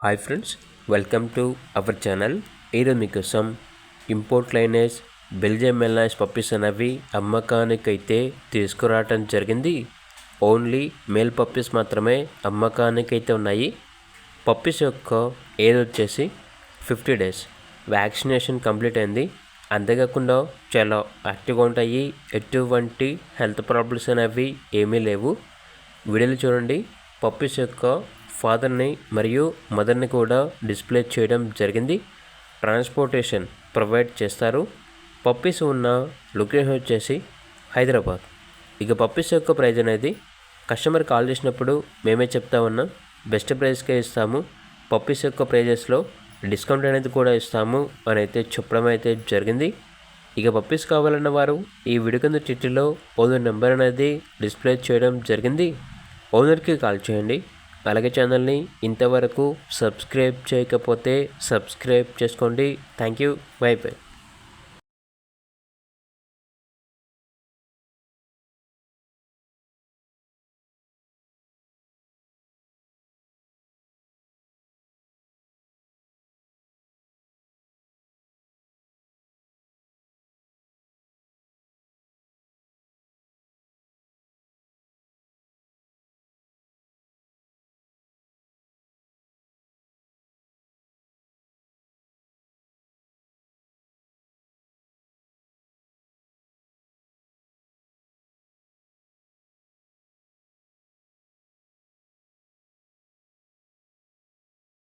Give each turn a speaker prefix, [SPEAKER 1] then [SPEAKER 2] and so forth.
[SPEAKER 1] Hi friends, welcome to our channel. ఈరోజు మీకోసం import lineage Belgium మెల్నాయిస్ puppies అనేవి అమ్మకానికైతే తీసుకురావటం జరిగింది. ఓన్లీ మేల్ పప్పీస్ మాత్రమే అమ్మకానికైతే ఉన్నాయి. పప్పీస్ యొక్క ఏజ్ వచ్చేసి 50 days. వ్యాక్సినేషన్ కంప్లీట్ అయింది. అంతేకాకుండా చాలా యాక్టివ్గా ఉంటాయి. ఎటువంటి హెల్త్ ప్రాబ్లమ్స్ అనేవి ఏమీ లేవు. వీడియోలు చూడండి. పప్పీస్ యొక్క ఫాదర్ని మరియు మదర్ని కూడా డిస్ప్లే చేయడం జరిగింది. ట్రాన్స్పోర్టేషన్ ప్రొవైడ్ చేస్తారు. పప్పీస్ ఉన్న లొకేషన్ వచ్చేసి హైదరాబాద్. ఇక పప్పీస్ యొక్క ప్రైజ్ అనేది కస్టమర్ కాల్ చేసినప్పుడు మేమే చెప్తా ఉన్నాం, బెస్ట్ ప్రైస్కే ఇస్తాము. పప్పీస్ యొక్క ప్రైజెస్లో డిస్కౌంట్ అనేది కూడా ఇస్తాము అని అయితే చెప్పడం అయితే జరిగింది. ఇక పప్పీస్ కావాలన్న వారు ఈ వీడియో కింద చిట్టిలో ఓనర్ నెంబర్ అనేది డిస్ప్లే చేయడం జరిగింది. ఓనర్కి కాల్ చేయండి. అలాగే ఛానల్ని ఇంతవరకు సబ్స్క్రైబ్ చేయకపోతే సబ్స్క్రైబ్ చేసుకోండి. Thank you. By by.